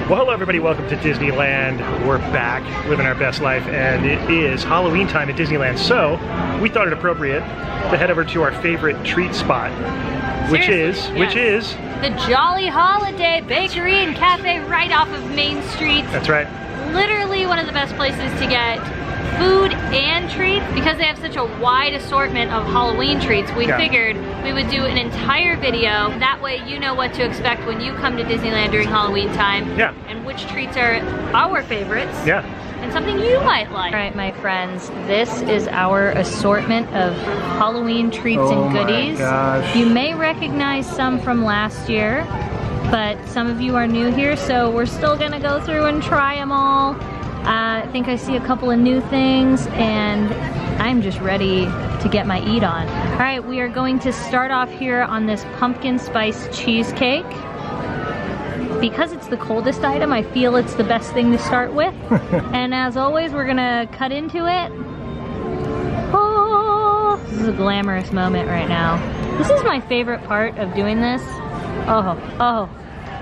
Well, hello everybody, welcome to Disneyland. We're back living our best life, and it is Halloween time at Disneyland, so we thought it appropriate to head over to our favorite treat spot, which is the Jolly Holiday Bakery and Cafe right off of Main Street. That's right. Literally one of the best places to get food and treats. Because they have such a wide assortment of Halloween treats, we figured we would do an entire video. That way you know what to expect when you come to Disneyland during Halloween time. Yeah. And which treats are our favorites. Yeah. And something you might like. All right, my friends, this is our assortment of Halloween treats and goodies. My gosh. You may recognize some from last year, but some of you are new here, so we're still gonna go through and try them all. I think I see a couple of new things, and I'm just ready to get my eat on. All right, we are going to start off here on this pumpkin spice cheesecake. Because it's the coldest item, I feel it's the best thing to start with. And as always, we're gonna cut into it. Oh, this is a glamorous moment right now. This is my favorite part of doing this. Oh.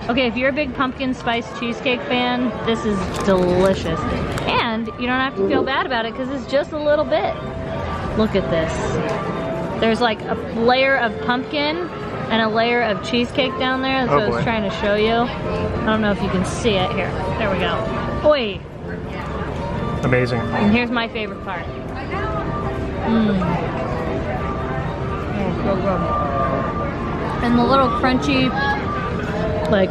Okay, if you're a big pumpkin spice cheesecake fan, this is delicious. And you don't have to feel bad about it because it's just a little bit. Look at this. There's like a layer of pumpkin and a layer of cheesecake down there. That's what I was trying to show you. I don't know if you can see it here. There we go. Oi! Amazing. And here's my favorite part. Oh, so good. And the little crunchy, like,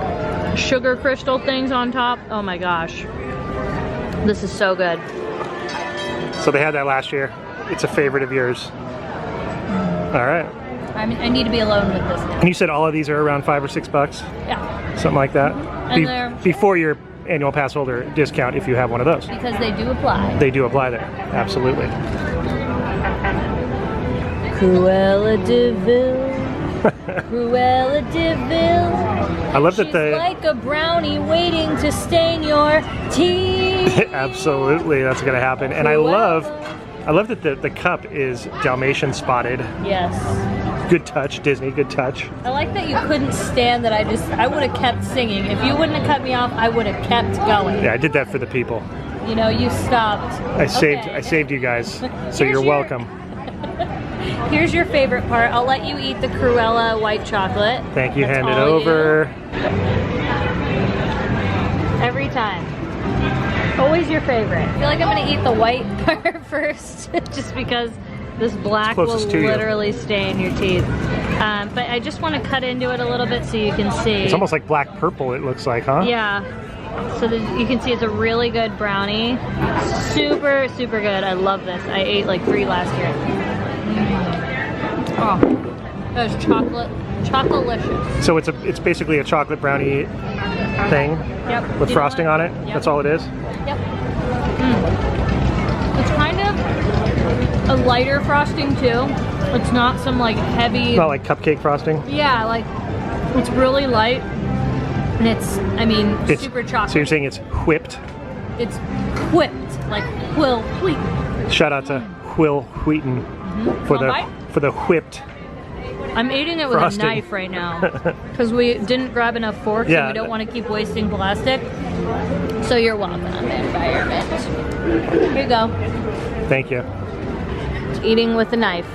sugar crystal things on top. Oh my gosh. This is so good. So they had that last year. It's a favorite of yours. All right. I need to be alone with this now. And you said all of these are around $5 or $6? Yeah. Something like that? And before your annual pass holder discount, if you have one of those. Because they do apply. They do apply there, absolutely. Cruella de Vil. Cruella de Vil. I love that She's like a brownie waiting to stain your teeth. Absolutely, that's gonna happen. And I love that the cup is Dalmatian spotted. Yes. Good touch, Disney, good touch. I like that you couldn't stand that I would have kept singing. If you wouldn't have cut me off, I would have kept going. Yeah, I did that for the people. You know, you stopped. I saved you guys, so you're welcome. Here's your favorite part. I'll let you eat the Cruella white chocolate. Thank you, hand it over. Every time. Always your favorite. I feel like I'm gonna eat the white part first, just because this black will literally stain your teeth. But I just want to cut into it a little bit so you can see. It's almost like black purple, it looks like, huh? Yeah. So that you can see it's a really good brownie. Super, super good. I love this. I ate like 3 last year. Oh, that was chocolate-licious. So it's basically a chocolate brownie thing with frosting on it? Yep. That's all it is? Yep. It's kind of a lighter frosting too. It's not some like heavy... Not like cupcake frosting? Yeah, like it's really light. And it's super chocolate. So you're saying it's whipped? It's whipped, like Will Wheaton. Shout out to Will Wheaton for the whipped. I'm eating it with frosting. A knife right now because we didn't grab enough forks and we don't want to keep wasting plastic. So you're welcome, environment. Here you go. Thank you. Eating with a knife.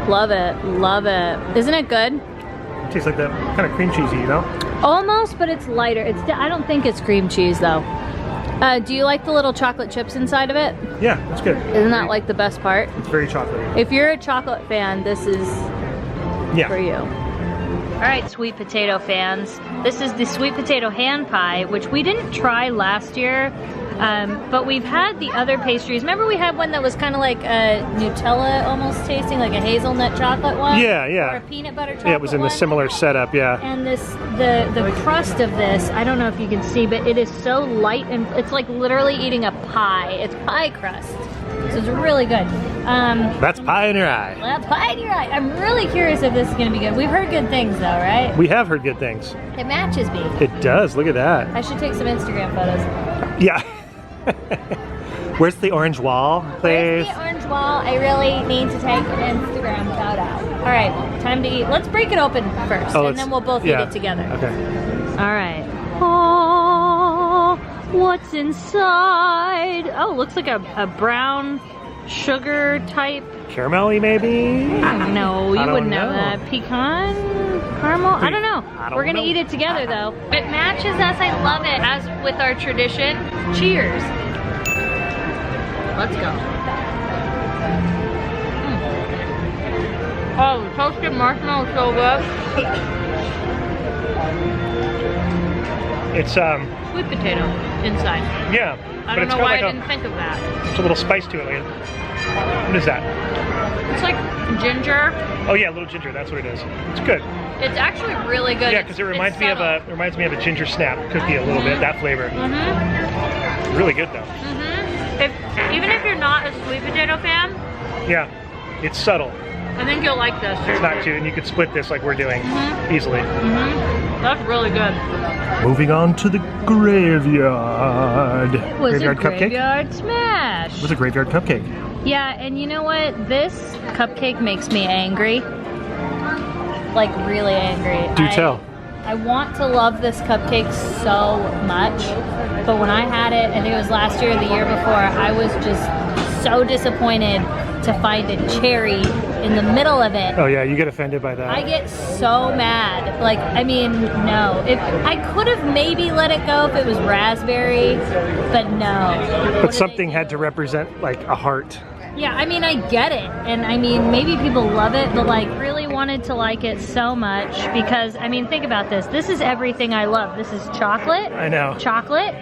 Love it, love it. Isn't it good? It tastes like that kind of cream cheesy, you know? Almost, but it's lighter. I don't think it's cream cheese though. Do you like the little chocolate chips inside of it? Yeah, it's good. Isn't that like the best part? It's very chocolatey. If you're a chocolate fan, this is for you. All right, sweet potato fans. This is the sweet potato hand pie, which we didn't try last year, but we've had the other pastries. Remember we had one that was kind of like a Nutella almost tasting, like a hazelnut chocolate one? Yeah, yeah. Or a peanut butter chocolate Yeah, it was in the similar setup, yeah. And the crust of this, I don't know if you can see, but it is so light and it's like literally eating a pie. It's pie crust. So it's really good. That's pie in your eye. That's pie in your eye. I'm really curious if this is going to be good. We've heard good things though, right? We have heard good things. It matches me. It does. Look at that. I should take some Instagram photos. Yeah. Where's the orange wall, please? Where's the orange wall? I really need to take an Instagram photo. All right, time to eat. Let's break it open first, and then we'll both eat it together. Okay. All right. Oh, what's inside? Oh, looks like a brown sugar type. Caramelly, maybe? No, you I don't wouldn't have know. that. Pecan? Caramel? I don't know. I don't We're gonna know. eat it together though. It matches us. I love it. As with our tradition, cheers. Let's go. Oh, the toasted marshmallow is so good. It's Sweet potato inside. yeah, I but don't it's know got why like I didn't think of that. it's a little spice to it. Like, what is that? It's like ginger. Oh yeah, a little ginger. That's what it is. It's good. It's actually really good. Yeah, because it reminds me of a ginger snap cookie a little bit. That flavor. Really good though. Even if you're not a sweet potato fan, Yeah, it's subtle. I think you'll like this. It's not too, and you could split this like we're doing easily. That's really good. Moving on to the graveyard. It was Graveyard a cupcake? graveyard smash. It was a graveyard cupcake. Yeah, and you know what? This cupcake makes me angry. Like really angry. Do tell. I want to love this cupcake so much, but when I had it, I think it was last year or the year before, I was just so disappointed to find a cherry in the middle of it. Oh yeah, you get offended by that. I get so mad. Like, I mean, no. If I could have maybe let it go if it was raspberry, but no. But something had to represent like a heart. Yeah, I mean, I get it. And I mean, maybe people love it, but like really wanted to like it so much because, I mean, think about this. This is everything I love. This is chocolate. I know. Chocolate.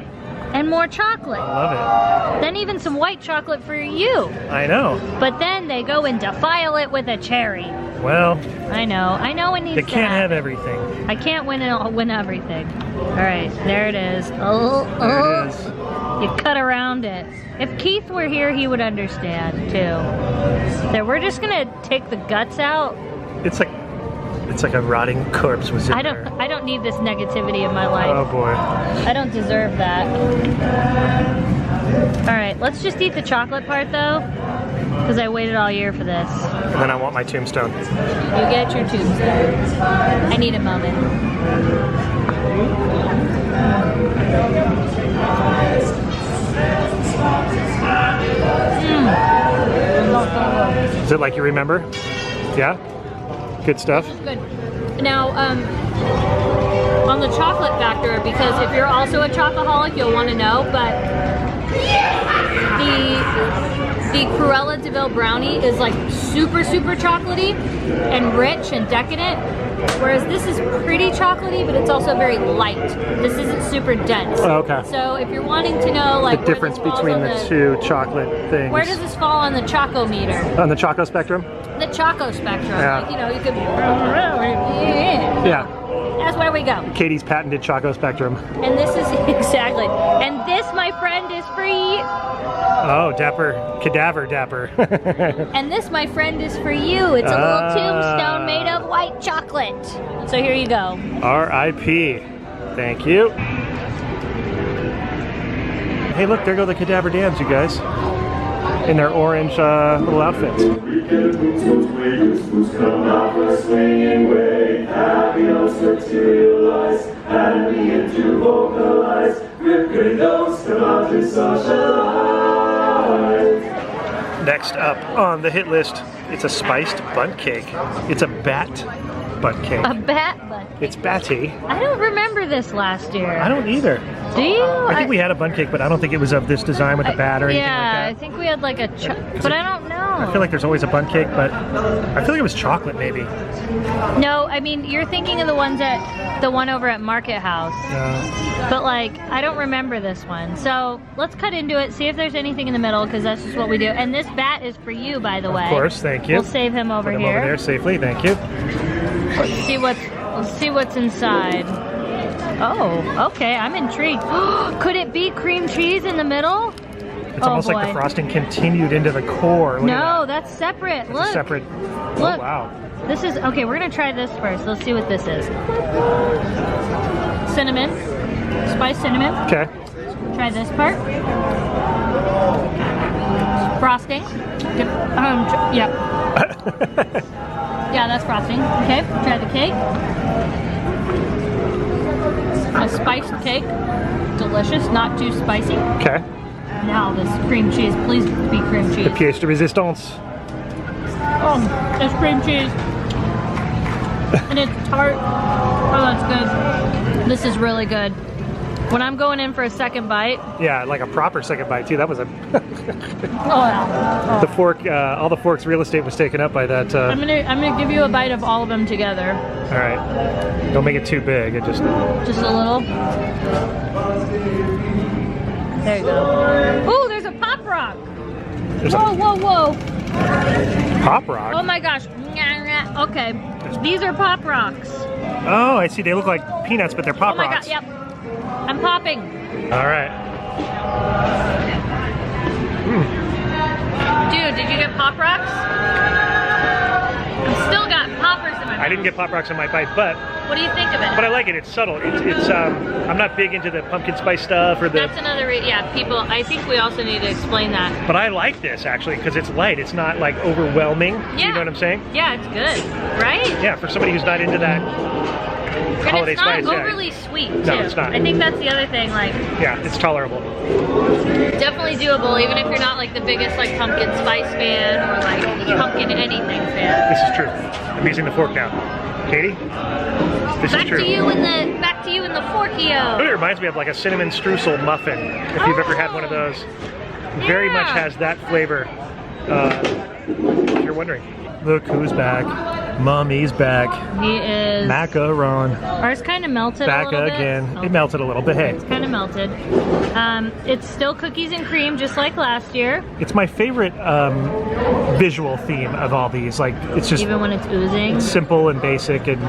And more chocolate. Love it. Then even some white chocolate for you. I know. But then they go and defile it with a cherry. Well, I know it needs you to can't have happen. everything. I can't win everything. All right, there it is. Oh, There it is. You cut around it. If Keith were here, he would understand too. So we're just gonna take the guts out. It's like a rotting corpse was in there. I don't need this negativity in my life. Oh boy. I don't deserve that. All right, let's just eat the chocolate part though, because I waited all year for this. And then I want my tombstone. You get your tombstone. I need a moment. Is it like you remember? Yeah? Good stuff? Good. Now, on the chocolate factor, because if you're also a chocoholic, you'll want to know, but the Cruella de Vil brownie is like super, super chocolatey and rich and decadent, whereas this is pretty chocolatey, but it's also very light. This isn't super dense. Oh, okay. So if you're wanting to know, like, The difference between the two chocolate things. where does this fall on the choco meter? On the choco spectrum? The choco spectrum. Yeah. Like, you know, you could. Yeah. That's where we go. Katie's patented choco spectrum. And this is exactly. And this, my friend, is free. Oh, dapper. Cadaver dapper. And this, my friend, is for you. It's a little tombstone made of white chocolate. So here you go. R.I.P. Thank you. Hey, look, there go the cadaver dams, you guys. In their orange little outfits. Come out for swinging way, happy notes materialize, and begin to vocalize. With great notes come out to socialize. Next up on the hit list, it's a spiced bundt cake. It's a bat bundt cake. A bat butt. It's batty. I don't remember this last year. I don't either. Do you? I think we had a bundt cake, but I don't think it was of this design with the bat or anything Yeah, I like that. think we had like a. But I don't know. I feel like there's always a bundt cake, but I feel like it was chocolate maybe. No, I mean you're thinking of the one over at Market House. But like I don't remember this one. So let's cut into it, see if there's anything in the middle, because that's just what we do. And this bat is for you, by the way. Of course, thank you. We'll save him over Put him here. over there safely, thank you. Let's see what's inside. Oh, okay, I'm intrigued. Could it be cream cheese in the middle? It's almost like the frosting continued into the core. Look No, at that. that's separate. It's Look. a separate. Look. Oh, wow. This is, okay, we're gonna try this first. Let's see what this is. Cinnamon. Spiced cinnamon. Okay. Try this part. Frosting. Yep. Yeah, that's frosting. Okay, try the cake. A spiced cake, delicious, not too spicy. Okay. Now this cream cheese, please be cream cheese. The pièce de résistance. Oh, there's cream cheese. And it's tart. Oh, that's good. This is really good. When I'm going in for a second bite. Yeah, like a proper second bite too. That was a. Oh yeah. The fork, all the fork's real estate was taken up by that. I'm gonna give you a bite of all of them together. All right. Don't make it too big. It just. Just a little. There you go. Oh, there's a pop rock. Whoa, whoa, whoa. Pop rock? Oh my gosh. Okay. These are pop rocks. Oh, I see. They look like peanuts, but they're pop Oh my rocks. God, yep. I'm popping. All right. Dude, did you get pop rocks? I've still got poppers in my mouth. I didn't get pop rocks in my bite, but What do you think of it? I like it. It's subtle. It's I'm not big into the pumpkin spice stuff or the. That's another yeah, people, I think we also need to explain that. But I like this actually because it's light. It's not like overwhelming. Yeah. You know what I'm saying? Yeah, it's good, right? Yeah, for somebody who's not into that And holiday it's not spice. overly sweet, too. No, it's not. I think that's the other thing, like, Yeah, it's tolerable. definitely doable, even if you're not like the biggest like pumpkin spice fan or like pumpkin anything fan. This is true. I'm using the fork now. Katie, this is true. Back to you in the forkio. It reminds me of like a cinnamon streusel muffin, if you've ever had one of those. Very much has that flavor, if you're wondering. Look who's back. Mommy's back. He is. Macaron. Ours kind of melted Back a little again. bit. Oh. It melted a little bit, hey. It's kind of melted. It's still cookies and cream, just like last year. It's my favorite visual theme of all these. Like, it's just Even when it's oozing. simple and basic and,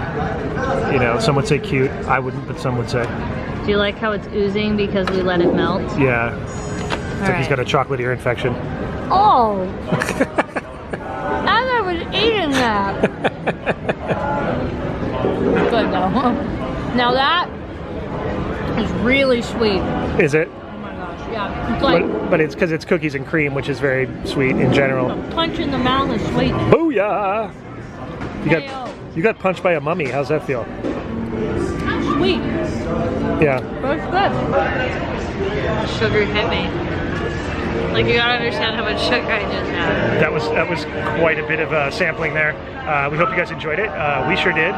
you know, some would say cute. I wouldn't, but some would say. Do you like how it's oozing because we let it melt? Yeah. It's like he's got a chocolate ear infection. Oh! As I was eating that. Good though. Now that is really sweet. Is it? Oh my gosh, yeah. It's like But it's because it's cookies and cream, which is very sweet in general. a punch in the mouth of sweetness. Booyah! You got punched by a mummy. How's that feel? Sweet. Yeah. But it's good. Sugar hit me. Like, you gotta understand how much sugar I just had. That was quite a bit of sampling there. We hope you guys enjoyed it. We sure did.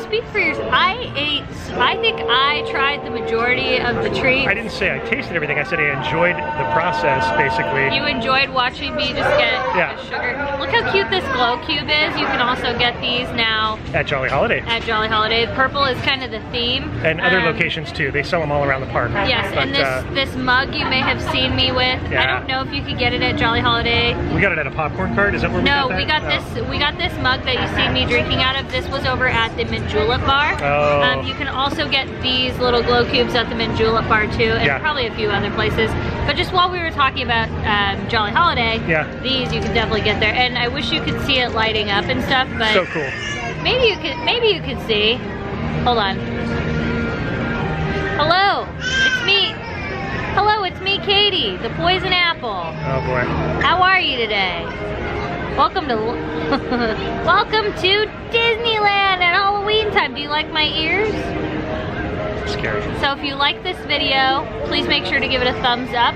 Speak for yourself. I think I tried the majority of the treats. I didn't say I tasted everything. I said I enjoyed the process, basically. You enjoyed watching me just get Yeah. the sugar. Look how cute this glow cube is. You can also get these now At Jolly Holiday. at Jolly Holiday. Purple is kind of the theme. And other locations too. They sell them all around the park. Yes, But, and this mug you may have seen me with. Yeah. I don't know if you could get it at Jolly Holiday. we got it at a popcorn cart. Is that where No, we got that? we got this mug that you see me drinking out of. This was over at the Mint Julep bar. Oh. You can also get these little glow cubes at the Mint Julep bar too, and Yeah. probably a few other places. But just while we were talking about Jolly Holiday, Yeah. these you can definitely get there. And I wish you could see it lighting up and stuff, but So cool. maybe you could see. Hold on. Hello, it's me. Hello, it's me, Katie, the poison apple. Oh boy. How are you today? Welcome to welcome to Disneyland at Halloween time. Do you like my ears? Scary. So if you like this video, please make sure to give it a thumbs up.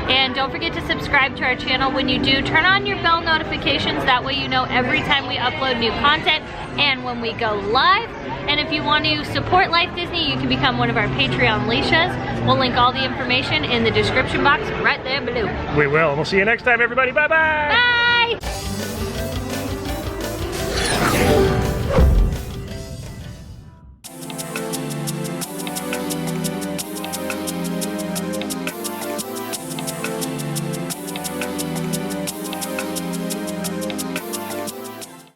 And don't forget to subscribe to our channel. When you do, turn on your bell notifications. That way you know every time we upload new content and when we go live. And if you want to support Life Disney, you can become one of our Patreon leashas. We'll link all the information in the description box right there below. We will. We'll see you next time, everybody. Bye-bye. Bye!